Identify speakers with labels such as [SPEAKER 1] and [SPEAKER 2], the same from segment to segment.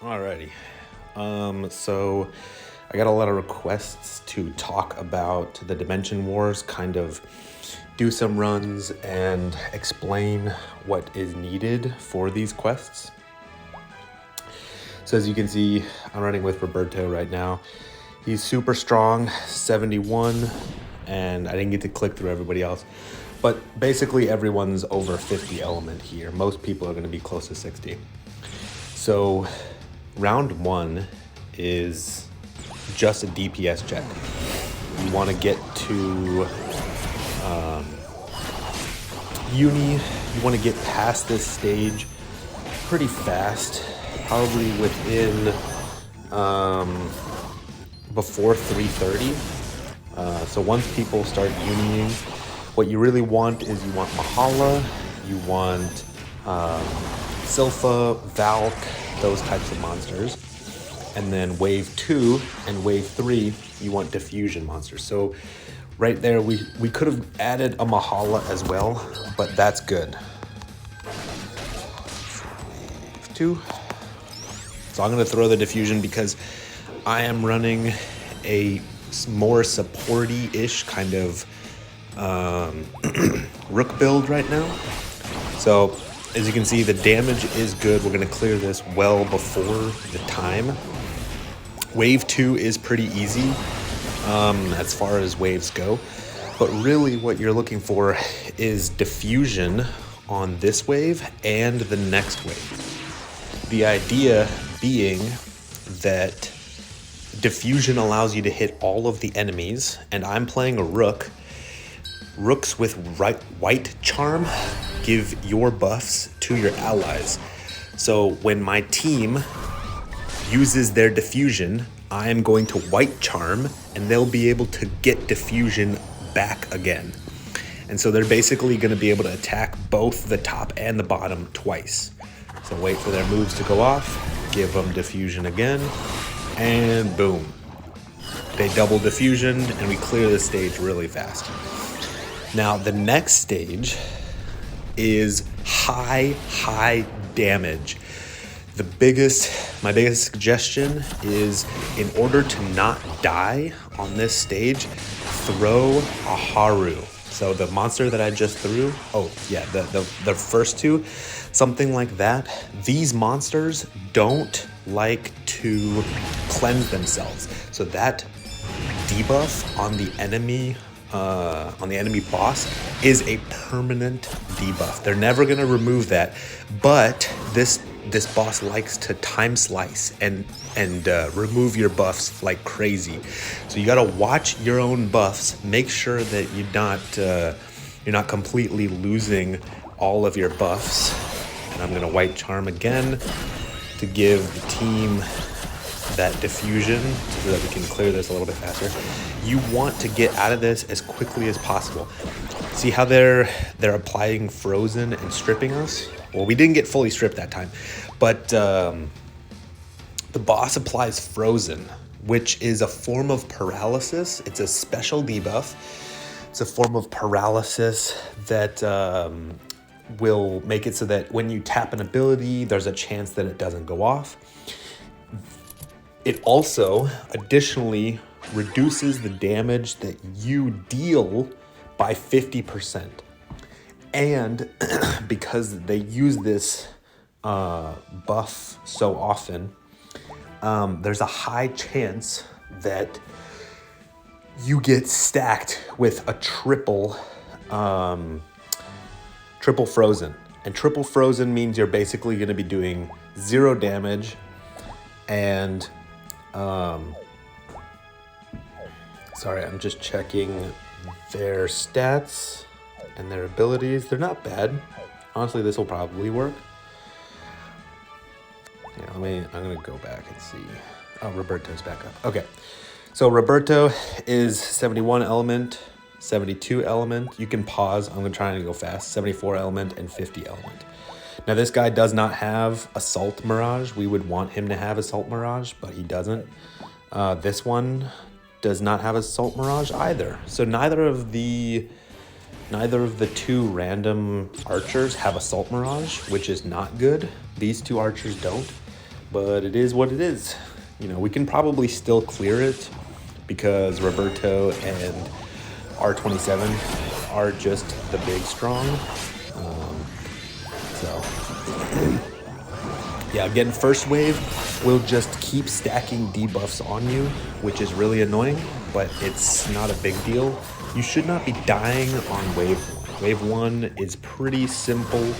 [SPEAKER 1] Alrighty. So I got a lot of requests to talk about the Dimension Wars, kind of do some runs and explain what is needed for these quests. So as you can see, I'm running with Roberto right now. He's super strong, 71, and I didn't get to click through everybody else. But basically everyone's over 50 element here. Most people are going to be close to 60. So round one is just a DPS check. You want to get to Uni, you want to get past this stage pretty fast, probably within before 3:30. So once people start Uniing, what you really want is you want Mahala, you want Silpha, Valk, those types of monsters. And then wave 2 and wave 3, you want diffusion monsters. So right there, we could have added a Mahala as well, but that's good. Wave 2. So I'm gonna throw the diffusion because I am running a more supporty-ish kind of Rook build right now. So as you can see, the damage is good. We're gonna clear this well before the time. Wave 2 is pretty easy as far as waves go, but really what you're looking for is diffusion on this wave and the next wave. The idea being that diffusion allows you to hit all of the enemies, and I'm playing a Rook. Rooks with white charm give your buffs to your allies. So when my team uses their diffusion, I am going to white charm and they'll be able to get diffusion back again. And so they're basically going to be able to attack both the top and the bottom twice. So wait for their moves to go off, give them diffusion again, and boom. They double diffusion and we clear the stage really fast. Now the next stage is high damage. My biggest suggestion is, in order to not die on this stage, throw a Haru. So the monster that I just threw, the first two, something like that. These monsters don't like to cleanse themselves. So that debuff on the enemy boss is a permanent debuff. They're never gonna remove that, but this boss likes to time slice and remove your buffs like crazy. So you gotta watch your own buffs. Make sure that you're not completely losing all of your buffs. And I'm gonna white charm again to give the team that diffusion so that we can clear this a little bit faster. You want to get out of this as quickly as possible. See how they're applying frozen and stripping us? Well, we didn't get fully stripped that time, but the boss applies frozen, which is a form of paralysis. It's a special debuff. It's a form of paralysis that will make it so that when you tap an ability, there's a chance that it doesn't go off. It also additionally reduces the damage that you deal by 50%. And because they use this buff so often, there's a high chance that you get stacked with a triple frozen. And triple frozen means you're basically going to be doing 0 damage and sorry, I'm just checking their stats and their abilities. They're not bad. Honestly, this will probably work. Yeah, I'm gonna go back and see. Oh, Roberto's back up. Okay, so Roberto is 71 element, 72 element. You can pause. I'm gonna try and go fast. 74 element and 50 element. Now this guy does not have Assault Mirage. We would want him to have Assault Mirage, but he doesn't. This one does not have Assault Mirage either. So neither of the two random archers have Assault Mirage, which is not good. These two archers don't. but it is what it is. You know, we can probably still clear it because Roberto and R27 are just the big strong. So yeah, again, first wave will just keep stacking debuffs on you, which is really annoying, but it's not a big deal. You should not be dying on wave 1. Wave 1 is pretty simple.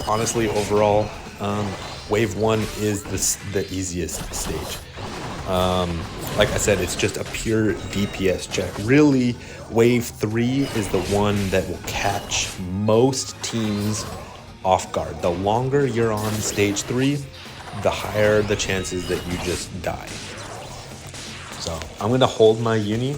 [SPEAKER 1] Honestly, overall, wave 1 is the easiest stage. Like I said, it's just a pure DPS check. Really, wave 3 is the one that will catch most teams off guard. The longer you're on stage 3, the higher the chances that you just die. So I'm gonna hold my uni.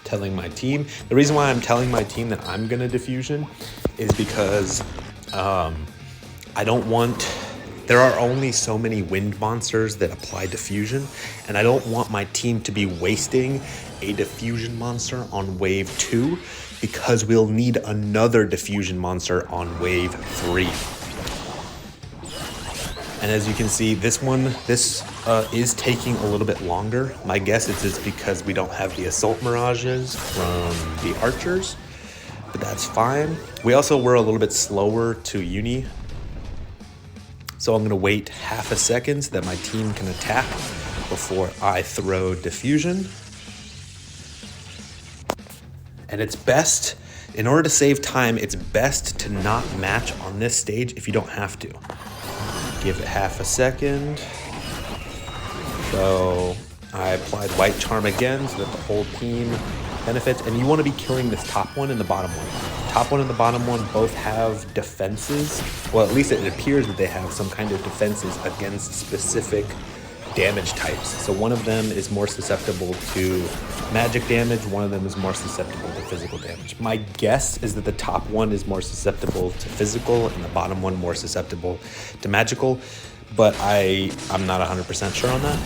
[SPEAKER 1] Telling my team. The reason why I'm telling my team that I'm gonna diffusion is because I don't want, there are only so many wind monsters that apply diffusion, and I don't want my team to be wasting a diffusion monster on wave 2 because we'll need another diffusion monster on wave 3. And as you can see, this is taking a little bit longer. My guess is it's because we don't have the assault mirages from the archers, but that's fine. We also were a little bit slower to uni. So I'm gonna wait half a second so that my team can attack before I throw diffusion. And it's best, in order to save time, it's best to not match on this stage if you don't have to. Give it half a second. So I applied White Charm again so that the whole team benefits. And you want to be killing this top one and the bottom one. Top one and the bottom one both have defenses. Well, at least it appears that they have some kind of defenses against specific damage types. So one of them is more susceptible to magic damage, one of them is more susceptible to physical damage. My guess is that the top one is more susceptible to physical and the bottom one more susceptible to magical, but I'm not 100% sure on that.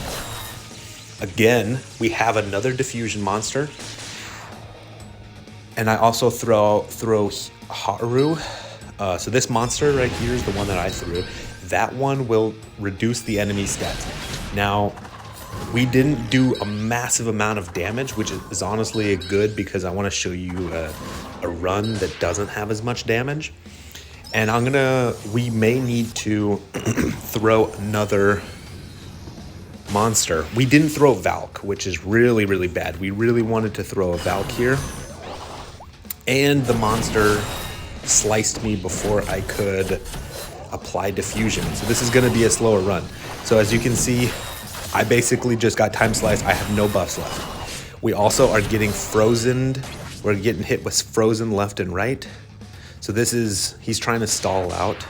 [SPEAKER 1] Again, we have another diffusion monster, and I also throw Haru. So this monster right here is the one that I threw. That one will reduce the enemy stats. Now, we didn't do a massive amount of damage, which is honestly good because I want to show you a run that doesn't have as much damage. And we may need to throw another monster. We didn't throw Valk, which is really, really bad. We really wanted to throw a Valk here. And the monster sliced me before I could apply diffusion. So this is going to be a slower run. So as you can see, I basically just got time sliced. I have no buffs left. We also are getting frozen. We're getting hit with frozen left and right. So he's trying to stall out.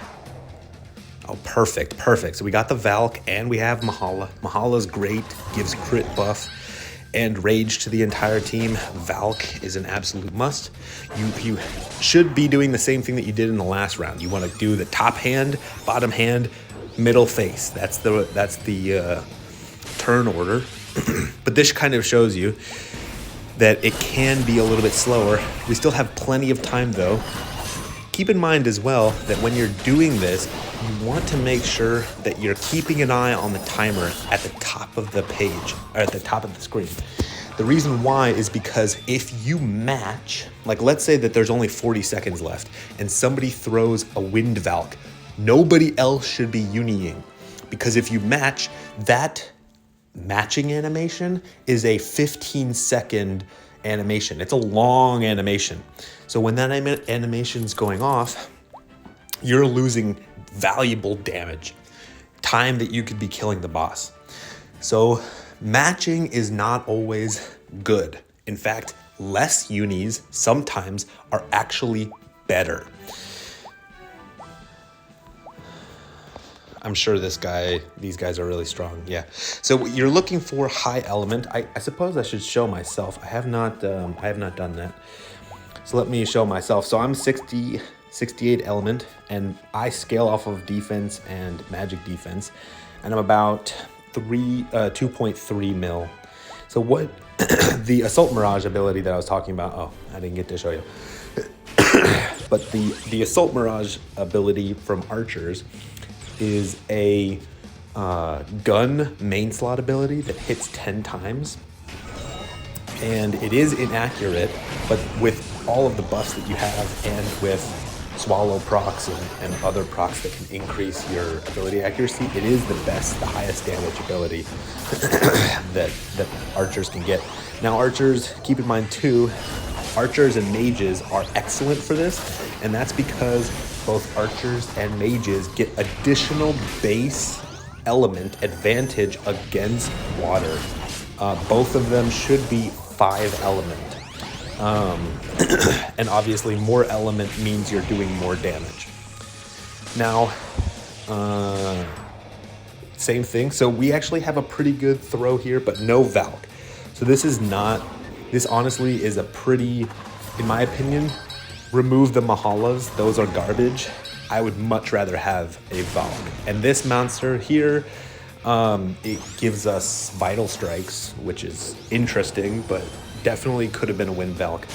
[SPEAKER 1] Oh, perfect. So we got the Valk and we have Mahala. Mahala's great, gives crit buff and rage to the entire team. Valk is an absolute must. You should be doing the same thing that you did in the last round. You want to do the top hand, bottom hand, middle face. That's the turn order. But this kind of shows you that it can be a little bit slower. We still have plenty of time though. Keep in mind as well that when you're doing this, you want to make sure that you're keeping an eye on the timer at the top of the page, or at the top of the screen. The reason why is because if you match, like let's say that there's only 40 seconds left and somebody throws a Wind Valk, nobody else should be uniing, because if you match, that matching animation is a 15-second animation. It's a long animation. So when that animation's going off, you're losing valuable damage, time that you could be killing the boss. So matching is not always good. In fact, less unis sometimes are actually better. I'm sure these guys are really strong. Yeah. So you're looking for high element. I suppose I should show myself. I have not done that. So let me show myself. So I'm 68 element, and I scale off of defense and magic defense, and I'm about 2.3 mil. So what The Assault Mirage ability that I was talking about, oh, I didn't get to show you. But the Assault Mirage ability from archers is a gun main slot ability that hits 10 times. And it is inaccurate, but with all of the buffs that you have and with swallow procs and other procs that can increase your ability accuracy, it is the best, the highest damage ability that archers can get. Now archers, keep in mind too, archers and mages are excellent for this, and that's because both archers and mages get additional base element advantage against water. Both of them should be 5 element. And obviously more element means you're doing more damage. Now, same thing. So we actually have a pretty good throw here, but no Valk. So this honestly is a pretty, in my opinion, remove the Mahalas. Those are garbage. I would much rather have a Valk. And this monster here, it gives us vital strikes, which is interesting, but definitely could have been a Wind Valk.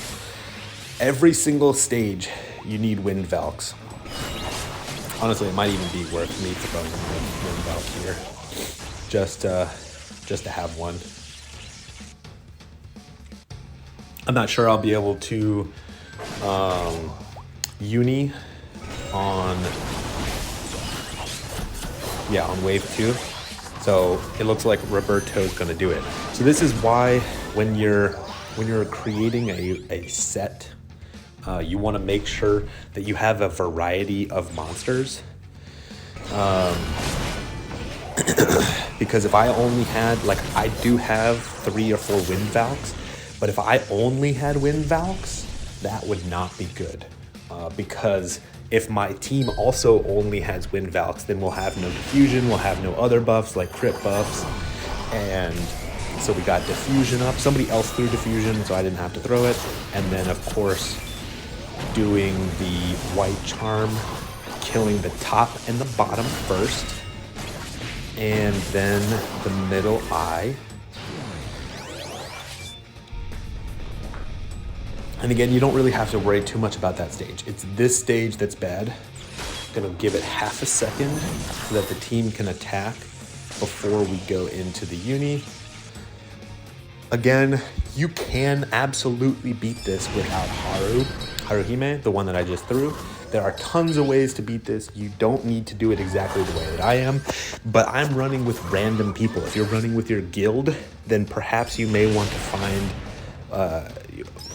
[SPEAKER 1] Every single stage, you need Wind Valks. Honestly, it might even be worth me throwing a Wind Valk here, just to have one. I'm not sure I'll be able to uni on wave 2. So it looks like Roberto's gonna do it. So this is why when you're creating a set, you want to make sure that you have a variety of monsters. Because if I only had, like, I do have 3 or 4 Wind Valks, but if I only had Wind Valks, that would not be good. Because if my team also only has Wind Valks, then we'll have no diffusion, we'll have no other buffs like crit buffs, and so we got diffusion up. Somebody else threw diffusion, so I didn't have to throw it. And then, of course, doing the white charm, killing the top and the bottom first, and then the middle eye. And again, you don't really have to worry too much about that stage. It's this stage that's bad. I'm gonna give it half a second so that the team can attack before we go into the uni. Again, you can absolutely beat this without Haruhime, the one that I just threw. There are tons of ways to beat this. You don't need to do it exactly the way that I am, but I'm running with random people. If you're running with your guild, then perhaps you may want to find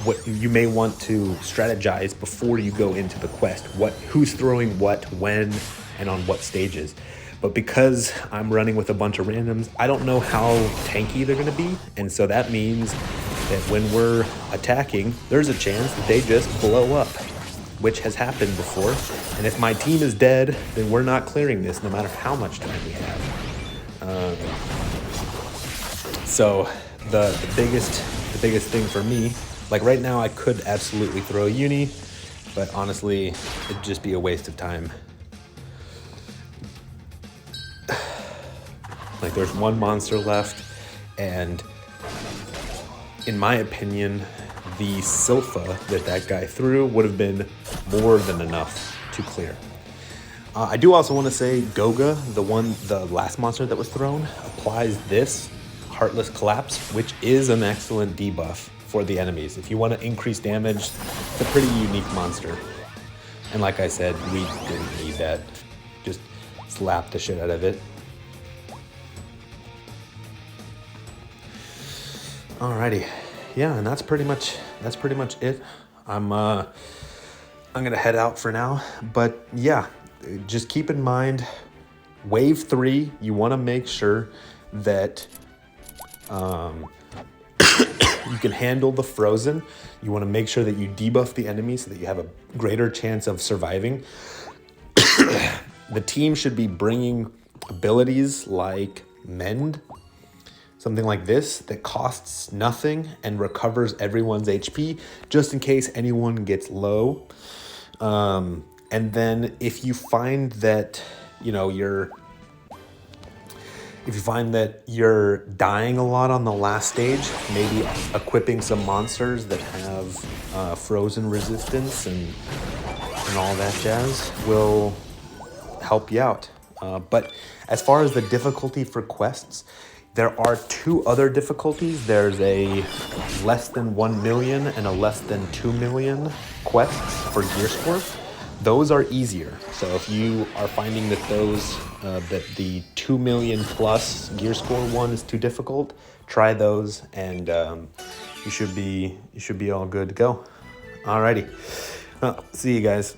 [SPEAKER 1] what you may want to strategize before you go into the quest. Who's throwing what, when, and on what stages. But because I'm running with a bunch of randoms, I don't know how tanky they're gonna be. And so that means that when we're attacking, there's a chance that they just blow up, which has happened before. And if my team is dead, then we're not clearing this no matter how much time we have. So the biggest thing for me, like right now I could absolutely throw a uni, but honestly, it'd just be a waste of time. Like there's one monster left, and in my opinion, the Silpha that guy threw would have been more than enough to clear. I do also want to say Goga, the last monster that was thrown, applies this Heartless Collapse, which is an excellent debuff for the enemies. If you want to increase damage, it's a pretty unique monster. And like I said, we didn't need that. Just slap the shit out of it. Alrighty, yeah, and that's pretty much it. I'm gonna head out for now, but yeah, just keep in mind, wave 3, you want to make sure that you can handle the frozen. You want to make sure that you debuff the enemy so that you have a greater chance of surviving. The team should be bringing abilities like Mend, something like this that costs nothing and recovers everyone's HP just in case anyone gets low. And then if you find that, you know, If you find that you're dying a lot on the last stage, maybe equipping some monsters that have frozen resistance and all that jazz will help you out. But as far as the difficulty for quests, there are two other difficulties. There's a less than 1 million and a less than 2 million quests for gear score. Those are easier. So if you are finding that that the 2 million plus gear score one is too difficult, try those, and you should be all good to go. Alrighty, see you guys.